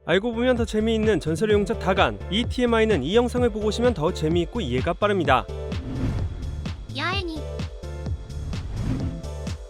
알고 보면 더 재미있는 전설의 용자 다간. 이 TMI는 이 영상을 보고 오시면 더 재미있고 이해가 빠릅니다. 八重に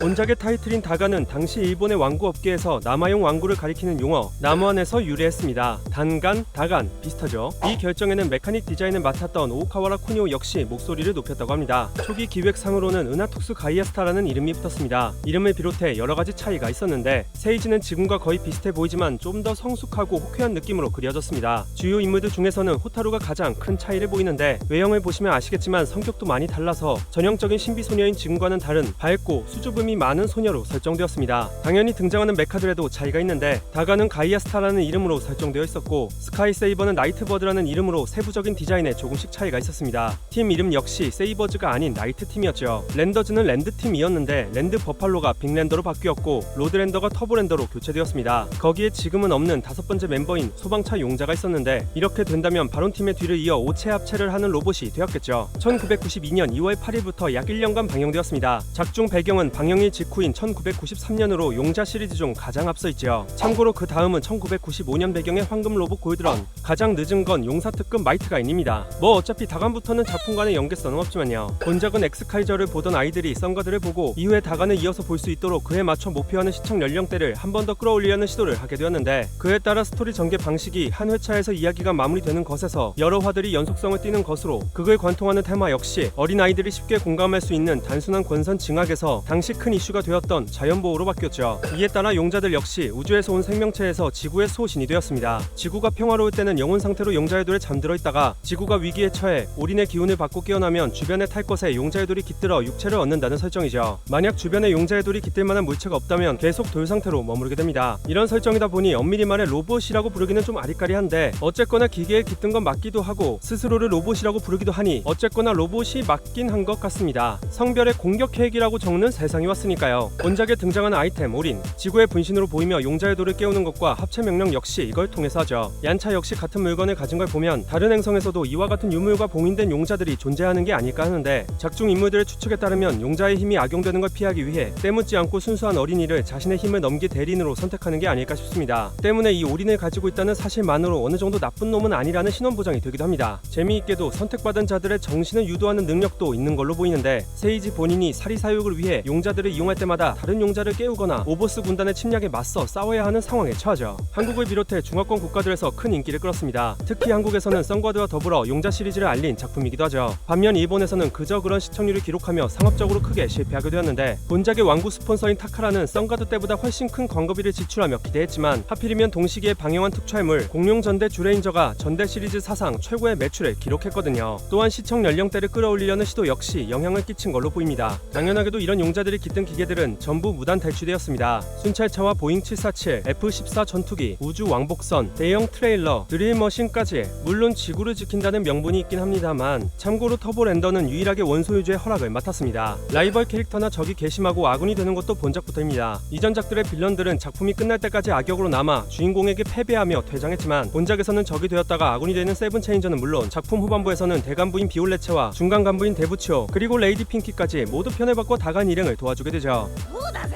원작의 타이틀인 다간은 당시 일본의 왕구 업계에서 남아용 왕구를 가리키는 용어 나무안에서 유래했습니다. 단간, 다간 비슷하죠. 이 결정에는 메카닉 디자인을 맡았던 오카와라 쿠니오 역시 목소리를 높였다고 합니다. 초기 기획상으로는 은하특수 가이아스타라는 이름이 붙었습니다. 이름을 비롯해 여러가지 차이가 있었는데 세이지는 지금과 거의 비슷해 보이지만 좀 더 성숙하고 호쾌한 느낌으로 그려졌습니다. 주요 인물들 중에서는 호타루가 가장 큰 차이를 보이는데 외형을 보시면 아시겠지만 성격도 많이 달라서 전형적인 신비소녀인 지금과는 다른 밝고 수줍음이 많은 소녀로 설정되었습니다. 당연히 등장하는 메카들에도 차이가 있는데 다가는 가이아스타라는 이름으로 설정되어 있었고 스카이세이버는 나이트버드라는 이름으로 세부적인 디자인에 조금씩 차이가 있었습니다. 팀 이름 역시 세이버즈가 아닌 나이트팀이었죠. 랜더즈는 랜드팀이었는데 랜드 버팔로가 빅랜더로 바뀌었고 로드랜더가 터보랜더로 교체되었습니다. 거기에 지금은 없는 5번째 멤버인 소방차 용자가 있었는데 이렇게 된다면 바론팀의 뒤를 이어 5체 합체를 하는 로봇이 되었겠죠. 1992년 2월 8일부터 약 1년간 방영되었습니다. 작중 배경은 방영일 직후인 1993년으로 용자 시리즈 중 가장 앞서 있죠. 참고로 그 다음은 1995년 배경의 황금 로봇 골드런, 가장 늦은 건 용사 특급 마이트가인입니다. 뭐 어차피 다간부터는 작품 간의 연계성은 없지만요. 본작은 엑스카이저를 보던 아이들이 썬가드를 보고 이후에 다간을 이어서 볼 수 있도록 그에 맞춰 목표하는 시청 연령대를 한 번 더 끌어올리려는 시도를 하게 되었는데 그에 따라 스토리 전개 방식이 한 회차에서 이야기가 마무리되는 것에서 여러 화들이 연속성을 띠는 것으로 극을 관통하는 테마 역시 어린아이들이 쉽게 공감할 수 있는 단순한 권선 징악에서 당시 큰 이슈가 되었던 자연보호로 바뀌었죠. 이에 따라 용자들 역시 우주에서 온 생명체에서 지구의 소신이 되었습니다. 지구가 평화로울 때는 영혼 상태로 용자의 돌에 잠들어 있다가 지구가 위기에 처해 올인의 기운을 받고 깨어나면 주변에 탈 것에 용자의 돌이 깃들어 육체를 얻는다는 설정이죠. 만약 주변에 용자의 돌이 깃들 만한 물체가 없다면 계속 돌 상태로 머무르게 됩니다. 이런 설정이다 보니 엄밀히 말해 로봇이라고 부르기는 좀 아리까리한데 어쨌거나 기계에 깃든 건 맞기도 하고 스스로를 로봇이라고 부르기도 하니 어쨌거나 로봇이 맞긴 한 것 같습니다. 성별의 공격 계획이라고 적는 세상이 왔으니까요. 원작에 등장하는 아이템 올인, 지구의 분신으로 보이며 용자의 돌을 깨우는 것과 합체 명령 역시 이걸 통해서 하죠. 얀차 역시 같은 물건을 가진 걸 보면 다른 행성에서도 이와 같은 유물과 봉인된 용자들이 존재하는 게 아닐까 하는데 작중 인물들의 추측에 따르면 용자의 힘이 악용되는 걸 피하기 위해 때묻지 않고 순수한 어린이를 자신의 힘을 넘기 대리인으로 선택하는 게 아닐까 싶습니다. 때문에 이 올인을 가지고 있다는 사실만으로 어느 정도 나쁜 놈은 아니라는 신원 보장이 되기도 합니다. 재미있게도 선택받은 자들의 정신을 유도하는 능력도 있는 걸로 보이는데 세이지 본인이 사리사욕을 위해 용자들을 이용할 때마다 다른 용자를 깨우거나 오보스 군단의 침략에 맞서 싸워야 하는 상황에 처하죠. 한국을 비롯해 중화권 국가들에서 큰 인기를 끌었습니다. 특히 한국에서는 썬과드와 더불어 용자 시리즈를 알린 작품이기도 하죠. 반면 일본에서는 그저 그런 시청률을 기록하며 상업적으로 크게 실패하게 되었는데 본작의 왕구 스폰서인 타카라는 썬과드 때보다 훨씬 큰 광고비를 지출하며 기대했지만 하필이면 동시기에 방영한 특촬물 공룡 전대 주레인저가 전대 시리즈 사상 최고의 매출을 기록했거든요. 또한 시청 연령대를 끌어올리려는 시도 역시 영향을 끼친 걸로 보입니다. 당연하게도 이런 용자들이 깃든 기계들은 전부 무단 탈취되었습니다. 순찰차와 보잉 747, F-14 전투기, 우주 왕복선, 대형 트레일러, 드릴머신까지 물론 지구를 지킨다는 명분이 있긴 합니다만 참고로 터보랜더는 유일하게 원소유주의 허락을 맡았습니다. 라이벌 캐릭터나 적이 괘씸하고 아군이 되는 것도 본작부터입니다. 이전작들의 빌런들은 작품이 끝날 때까지 악역으로 남아 주인공에게 패배하며 퇴장했지만 본작에서는 적이 되었다가 아군이 되는 세븐체인저는 물론 작품 후반부에서는 대간부인 비올레체와 중간 간부인 데부치오 그리고 레이디 핑키까지 모두 편을 바꿔 다간 일행을 도와주게 되죠. そうだぜ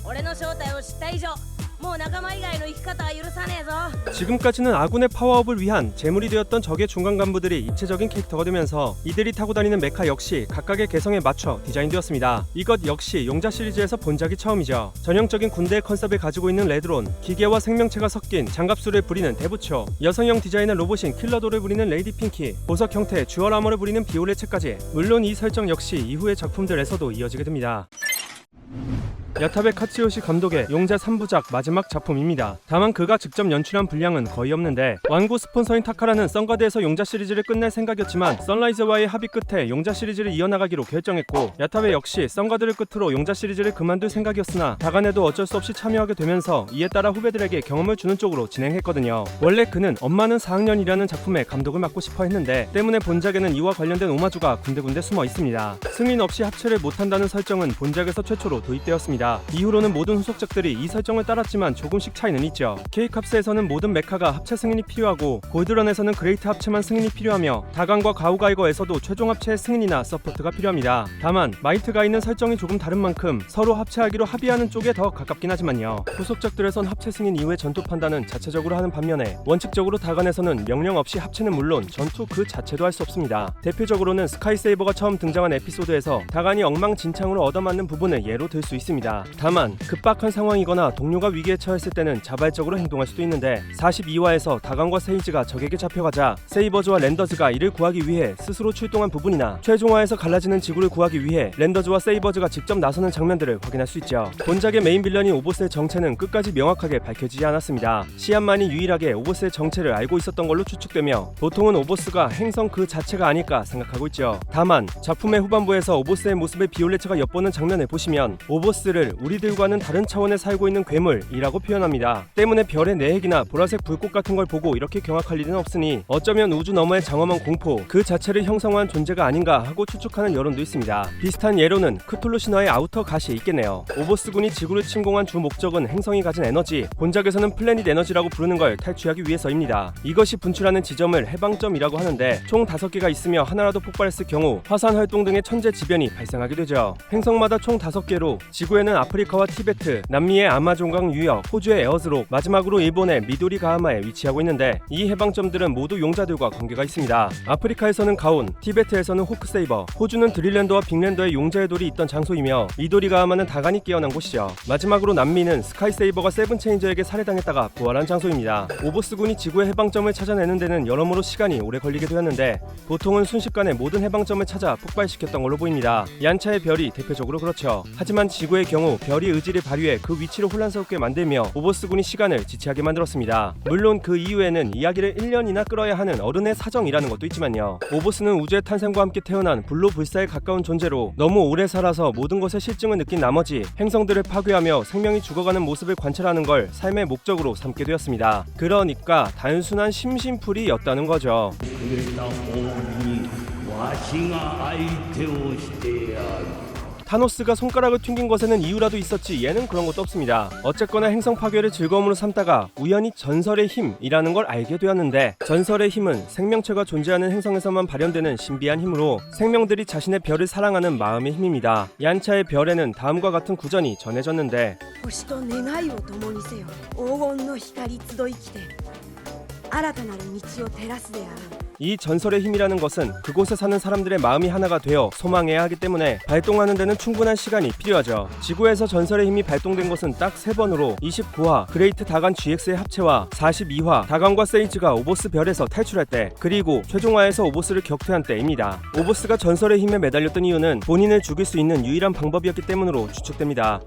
俺の正体を知った以上もう仲間以外の生き方は許さねえぞ 지금까지는 아군의 파워업을 위한 제물이 되었던 적의 중간 간부들이 입체적인 캐릭터가 되면서 이들이 타고 다니는 메카 역시 각각의 개성에 맞춰 디자인되었습니다. 이것 역시 용자 시리즈에서 본작이 처음이죠. 전형적인 군대의 컨셉을 가지고 있는 레드론, 기계와 생명체가 섞인 장갑수를 부리는 데부초, 여성형 디자인의 로봇인 킬러도를 부리는 레이디 핑키, 보석 형태의 듀얼 아머를 부리는 비올레체까지 물론 이 설정 역시 이후의 작품들에서도 이어지게 됩니다. 야타베 카츠요시 감독의 용자 3부작 마지막 작품입니다. 다만 그가 직접 연출한 분량은 거의 없는데 완구 스폰서인 타카라는 썬가드에서 용자 시리즈를 끝낼 생각이었지만 선라이즈와의 합의 끝에 용자 시리즈를 이어나가기로 결정했고 야타베 역시 썬가드를 끝으로 용자 시리즈를 그만둘 생각이었으나 다간에도 어쩔 수 없이 참여하게 되면서 이에 따라 후배들에게 경험을 주는 쪽으로 진행했거든요. 원래 그는 엄마는 4학년이라는 작품에 감독을 맡고 싶어 했는데 때문에 본작에는 이와 관련된 오마주가 군데군데 숨어 있습니다. 승인 없이 합체를 못한다는 설정은 본작에서 최초로 도입되었습니다. 있습니다. 이후로는 모든 후속작들이 이 설정을 따랐지만 조금씩 차이는 있죠. K캅스에서는 모든 메카가 합체 승인이 필요하고 골드런에서는 그레이트 합체만 승인이 필요하며 다간과 가우가이거에서도 최종 합체의 승인이나 서포트가 필요합니다. 다만 마이트가 있는 설정이 조금 다른 만큼 서로 합체하기로 합의하는 쪽에 더 가깝긴 하지만요. 후속작들에선 합체 승인 이후의 전투 판단은 자체적으로 하는 반면에 원칙적으로 다간에서는 명령 없이 합체는 물론 전투 그 자체도 할 수 없습니다. 대표적으로는 스카이세이버가 처음 등장한 에피소드에서 다간이 엉망진창으로 얻어맞는 부분을 예로 들 수 있습니다. 다만 급박한 상황이거나 동료가 위기에 처했을 때는 자발적으로 행동할 수도 있는데 42화에서 다간과 세이지가 적에게 잡혀가자 세이버즈와 랜더즈가 이를 구하기 위해 스스로 출동한 부분이나 최종화에서 갈라지는 지구를 구하기 위해 랜더즈와 세이버즈가 직접 나서는 장면들을 확인할 수 있죠. 본작의 메인 빌런인 오보스의 정체는 끝까지 명확하게 밝혀지지 않았습니다. 시안만이 유일하게 오보스의 정체를 알고 있었던 걸로 추측되며 보통은 오보스가 행성 그 자체가 아닐까 생각하고 있죠. 다만 작품의 후반부에서 오보스의 모습을 비올레츠가 엿보는 장면을 보시면 오보스를 우리들과는 다른 차원에 살고 있는 괴물이라고 표현합니다. 때문에 별의 내핵이나 보라색 불꽃 같은 걸 보고 이렇게 경악할 일은 없으니 어쩌면 우주 너머의 장엄한 공포 그 자체를 형성한 존재가 아닌가 하고 추측하는 여론도 있습니다. 비슷한 예로는 크툴루 신화의 아우터 가시에 있겠네요. 오보스군이 지구를 침공한 주 목적은 행성이 가진 에너지, 본작에서는 플래닛 에너지라고 부르는 걸 탈취하기 위해서입니다. 이것이 분출하는 지점을 해방점이라고 하는데 총 5개가 있으며 하나라도 폭발했을 경우 화산 활동 등의 천재지변이 발생하게 되죠. 행성마다 총 5개로 지구에는 아프리카와 티베트, 남미의 아마존강 유역, 호주의 에어즈로, 마지막으로 일본의 미도리 가하마에 위치하고 있는데 이 해방점들은 모두 용자들과 관계가 있습니다. 아프리카에서는 가온, 티베트에서는 호크세이버, 호주는 드릴랜드와 빅랜더의 용자의 돌이 있던 장소이며 미도리 가하마는 다간이 깨어난 곳이죠. 마지막으로 남미는 스카이세이버가 세븐체인저에게 살해당했다가 부활한 장소입니다. 오보스군이 지구의 해방점을 찾아내는 데는 여러모로 시간이 오래 걸리게 되었는데 보통은 순식간에 모든 해방점을 찾아 폭발시켰던 걸로 보입니다. 얀차의 별이 대표적으로 그렇죠. 하지만 지구의 경우 별이 의지를 발휘해 그 위치를 혼란스럽게 만들며 오보스군이 시간을 지체하게 만들었습니다. 물론 그 이후에는 이야기를 1년이나 끌어야 하는 어른의 사정이라는 것도 있지만요. 오보스는 우주의 탄생과 함께 태어난 불로 불사에 가까운 존재로 너무 오래 살아서 모든 것의 실증을 느낀 나머지 행성들을 파괴하며 생명이 죽어가는 모습을 관찰하는 걸 삶의 목적으로 삼게 되었습니다. 그러니까 단순한 심심풀이였다는 거죠. 타노스가 손가락을 튕긴 것에는 이유라도 있었지 얘는 그런 것도 없습니다. 어쨌거나 행성 파괴를 즐거움으로 삼다가 우연히 전설의 힘이라는 걸 알게 되었는데 전설의 힘은 생명체가 존재하는 행성에서만 발현되는 신비한 힘으로 생명들이 자신의 별을 사랑하는 마음의 힘입니다. 얀차의 별에는 다음과 같은 구전이 전해졌는데 星と願いを共にせよ黄金の光集いきて新たなる道を照らすであろう 이 전설의 힘이라는 것은 그곳에 사는 사람들의 마음이 하나가 되어 소망해야 하기 때문에 발동하는 데는 충분한 시간이 필요하죠. 지구에서 전설의 힘이 발동된 것은 딱 3번으로 29화 그레이트 다간 GX의 합체와 42화 다간과 세이지가 오보스 별에서 탈출할 때 그리고 최종화에서 오보스를 격퇴한 때입니다. 오보스가 전설의 힘에 매달렸던 이유는 본인을 죽일 수 있는 유일한 방법이었기 때문으로 추측됩니다.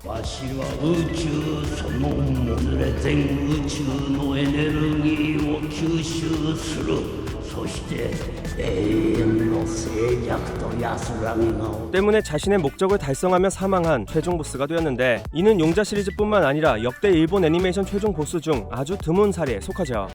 때문에 자신의 목적을 달성하며 사망한 최종 보스가 되었는데 이는 용자 시리즈뿐만 아니라 역대 일본 애니메이션 최종 보스 중 아주 드문 사례에 속하죠.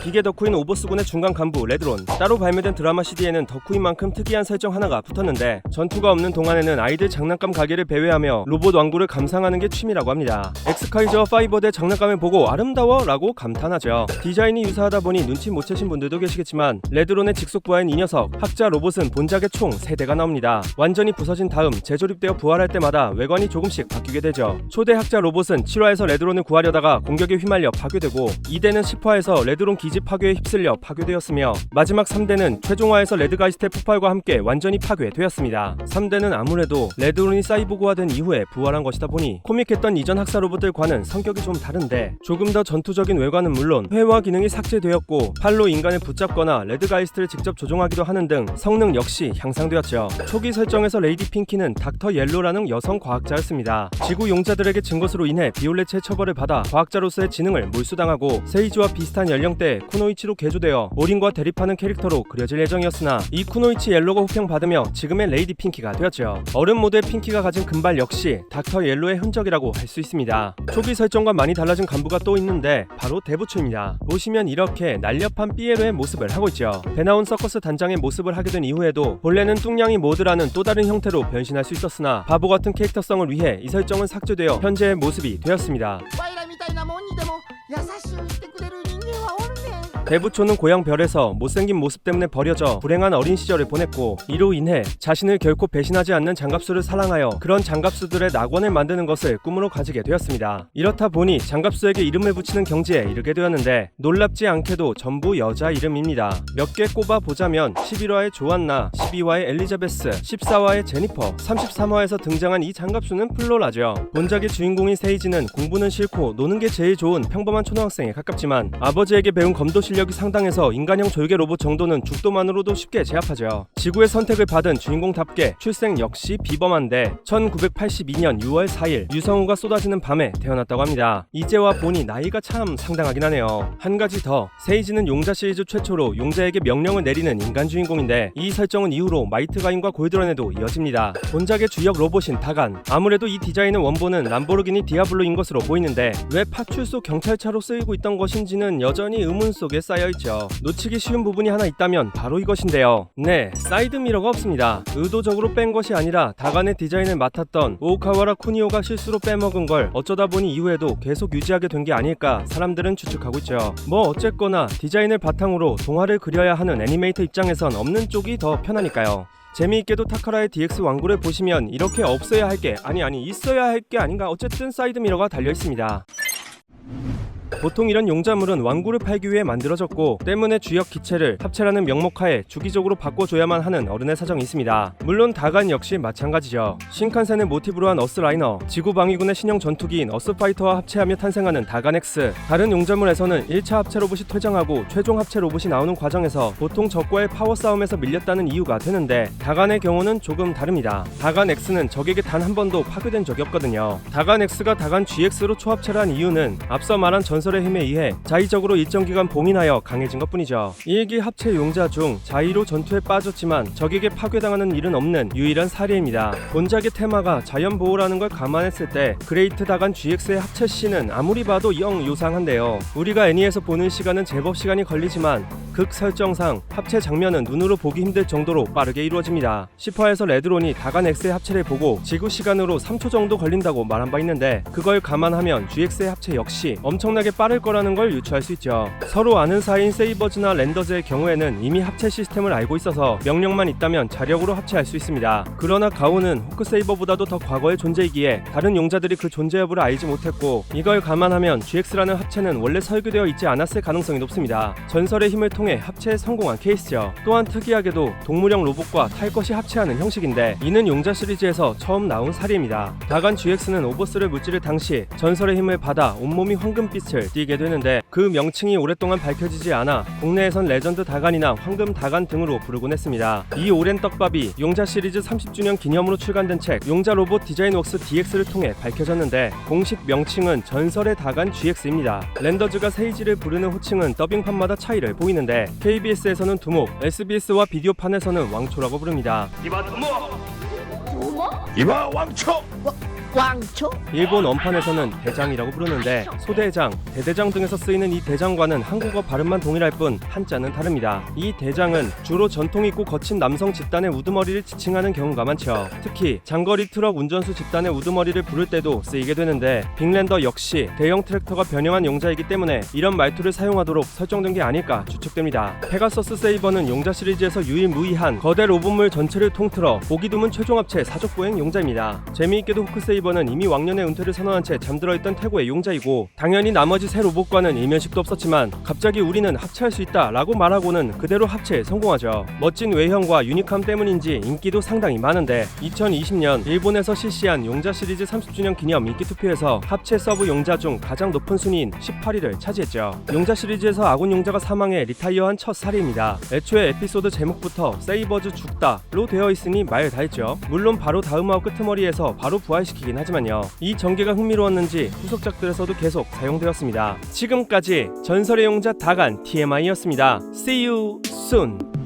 기계 덕후인 오보스군의 중간 간부 레드론. 따로 발매된 드라마 CD에는 덕후인만큼 특이한 설정 하나가 붙었는데 전투가 없는 동안에는 아이들 장난감 가게를 배회하며 로봇 왕구를 감상하는 게 취미라고 합니다. 엑스카이저와 파이버드의 장난감을 보고 아름다워 라고 감탄하죠. 디자인이 유사하다 보니 눈치 못 채신 분들도 계시겠지만 레드론의 직속부하인 이 녀석 학자 로봇은 본작에 총 3대가 나옵니다. 완전히 부서진 다음 재조립되어 부활할 때마다 외관이 조금씩 바뀌게 되죠. 초대 학자 로봇은 7화에서 레드론을 구하려다가 공격에 휘말려 파괴되고 2대는 10화에서 레드론 기지 파괴에 휩쓸려 파괴되었으며 마지막 3대는 최종화에서 레드가이스트의 폭발과 함께 완전히 파괴되었습니다. 3대는 아무래도 레드론이 사이보그화된 이후에 부활한 것이다 보니 코믹했던 이전 학사 로봇들과는 성격이 좀 다른데 조금 더 전투적인 외관은 물론 회화 기능이 삭제되었고 팔로 인간을 붙잡거나 레드가이스트를 직접 조종하기도 하는 등 성능 역시 향상되었죠. 초기 설정에서 레이디 핑키는 닥터 옐로라는 여성 과학자였습니다. 지구 용자들에게 진 것으로 인해 비올레츠의 처벌을 받아 과학자로서의 지능을 몰수당하고 세이지와 비슷한 연령대의 쿠노이치로 개조되어 오린과 대립하는 캐릭터로 그려질 예정이었으나 이 쿠노이치 옐로가 호평받으며 지금의 레이디 핑키가 되었죠. 어른 모드의 핑키가 가진 금발 역시 닥터 옐로의 흔적이라고 할 수 있습니다. 초기 설정과 많이 달라진 간부가 또 있는데 바로 대부초입니다. 보시면 이렇게 날렵한 삐에로의 모습을 하고 있죠. 배나온 서커스 단장의 모습을 하게 된 이후에도 본래는 뚱냥이 모드라는 또 다른 형태로 변신할 수 있었으나 바보 같은 캐릭터성을 위해 이 설정은 삭제되어 현재의 모습이 되었습니다. ワイらみたいなもんにでも優しゅうしてくれる人間はおるねん。 대부초는 고향 별에서 못생긴 모습 때문에 버려져 불행한 어린 시절을 보냈고 이로 인해 자신을 결코 배신하지 않는 장갑수를 사랑하여 그런 장갑수들의 낙원을 만드는 것을 꿈으로 가지게 되었습니다. 이렇다 보니 장갑수에게 이름을 붙이는 경지에 이르게 되었는데 놀랍지 않게도 전부 여자 이름입니다. 몇 개 꼽아 보자면 11화의 조안나, 12화의 엘리자베스, 14화의 제니퍼, 33화에서 등장한 이 장갑수는 플로라죠. 본작의 주인공인 세이지는 공부는 싫고 노는 게 제일 좋은 평범한 초등학생에 가깝지만 아버지에게 배운 검도 실력이 상당해서 인간형 졸개 로봇 정도는 죽도만으로도 쉽게 제압하죠. 지구의 선택을 받은 주인공답게 출생 역시 비범한데 1982년 6월 4일 유성우가 쏟아지는 밤에 태어났다고 합니다. 이제와 보니 나이가 참 상당하긴 하네요. 한 가지 더, 세이지는 용자 시리즈 최초로 용자에게 명령을 내리는 인간 주인공인데 이 설정은 이후로 마이트 가인과 골드런에도 이어집니다. 본작의 주역 로봇인 다간, 아무래도 이 디자인은 원본은 람보르기니 디아블로인 것으로 보이는데 왜 파출소 경찰차로 쓰이고 있던 것인지는 여전히 의문 속에 쌓여있죠. 놓치기 쉬운 부분이 하나 있다면 바로 이것인데요. 네, 사이드미러가 없습니다. 의도적으로 뺀 것이 아니라 다간의 디자인을 맡았던 오카와라 쿠니오가 실수로 빼먹은 걸 어쩌다 보니 이후에도 계속 유지하게 된 게 아닐까 사람들은 추측하고 있죠. 뭐 어쨌거나 디자인을 바탕으로 동화를 그려야 하는 애니메이터 입장에선 없는 쪽이 더 편하니까요. 재미있게도 타카라의 DX 완구를 보시면 이렇게 없어야 할 게 아니 있어야 할 게 아닌가 어쨌든 사이드미러가 달려있습니다. 보통 이런 용자물은 완구를 팔기 위해 만들어졌고 때문에 주역 기체를 합체라는 명목하에 주기적으로 바꿔줘야만 하는 어른의 사정이 있습니다. 물론 다간 역시 마찬가지죠. 신칸센을 모티브로 한 어스라이너, 지구방위군의 신형 전투기인 어스파이터와 합체하며 탄생하는 다간 X. 다른 용자물에서는 1차 합체 로봇이 퇴장하고 최종 합체 로봇이 나오는 과정에서 보통 적과의 파워 싸움에서 밀렸다는 이유가 되는데 다간의 경우는 조금 다릅니다. 다간 X는 적에게 단 한 번도 파괴된 적이 없거든요. 다간 X가 다간 GX로 초합체를 한 이유는 앞서 말한 전설의 힘에 의해 자의적으로 일정 기간 봉인하여 강해진 것뿐이죠. 일기 합체 용자 중 자의로 전투에 빠졌지만 적에게 파괴당하는 일은 없는 유일한 사례입니다. 본작의 테마가 자연보호라는 걸 감안했을 때 그레이트 다간 GX의 합체 씬은 아무리 봐도 영 요상한데요. 우리가 애니에서 보는 시간은 제법 시간이 걸리지만 극 설정상 합체 장면은 눈으로 보기 힘들 정도로 빠르게 이루어집니다. 10화에서 레드론이 다간 X의 합체를 보고 지구 시간으로 3초 정도 걸린다고 말한 바 있는데 그걸 감안하면 GX의 합체 역시 엄청나게 빠를 거라는 걸 유추할 수 있죠. 서로 아는 사이인 세이버즈나 랜더즈의 경우에는 이미 합체 시스템을 알고 있어서 명령만 있다면 자력으로 합체할 수 있습니다. 그러나 가오는 호크세이버보다도 더 과거의 존재이기에 다른 용자들이 그 존재 여부를 알지 못했고 이걸 감안하면 GX라는 합체는 원래 설계되어 있지 않았을 가능성이 높습니다. 전설의 힘을 통해 합체에 성공한 케이스죠. 또한 특이하게도 동물형 로봇과 탈 것이 합체하는 형식인데 이는 용자 시리즈에서 처음 나온 사례입니다. 다간 GX는 오버스를 무찌를 당시 전설의 힘을 받아 온몸이 황금빛을 띠게 되는데 그 명칭이 오랫동안 밝혀지지 않아 국내에선 레전드 다간이나 황금 다간 등으로 부르곤 했습니다. 이 오랜 떡밥이 용자 시리즈 30주년 기념으로 출간된 책 용자 로봇 디자인웍스 DX를 통해 밝혀졌는데 공식 명칭은 전설의 다간 GX입니다. 랜더즈가 세이지를 부르는 호칭은 더빙판마다 차이를 보이는데 KBS에서는 두목, SBS와 비디오판에서는 왕초라고 부릅니다. 이봐 왕초. 왕초? 일본 언판에서는 대장이라고 부르는데 소대장, 대대장 등에서 쓰이는 이 대장과는 한국어 발음만 동일할 뿐 한자는 다릅니다. 이 대장은 주로 전통 있고 거친 남성 집단의 우두머리를 지칭하는 경우가 많죠. 특히 장거리 트럭 운전수 집단의 우두머리를 부를 때도 쓰이게 되는데 빅랜더 역시 대형 트랙터가 변형한 용자이기 때문에 이런 말투를 사용하도록 설정된 게 아닐까 추측됩니다. 페가서스 세이버는 용자 시리즈에서 유일무이한 거대 로봇물 전체를 통틀어 보기 드문 최종 합체 사족보행 용자입니다. 재미있게도 호크세이버 이번은 이미 왕년의 은퇴를 선언한 채 잠들어있던 태고의 용자이고 당연히 나머지 새 로봇과는 일면식도 없었지만 갑자기 우리는 합체할 수 있다 라고 말하고는 그대로 합체에 성공하죠. 멋진 외형과 유니크함 때문인지 인기도 상당히 많은데 2020년 일본에서 실시한 용자 시리즈 30주년 기념 인기 투표에서 합체 서브 용자 중 가장 높은 순위인 18위를 차지했죠. 용자 시리즈에서 아군 용자가 사망해 리타이어한 첫 사례입니다. 애초에 에피소드 제목부터 세이버즈 죽다로 되어 있으니 말 다했죠. 물론 바로 다음화 끄트머리에서 바로 부활시키게 전개긴 하지만요. 이 전개가 흥미로웠는지 후속작들에서도 계속 사용되었습니다. 지금까지 전설의 용자 다간 TMI였습니다. See you soon!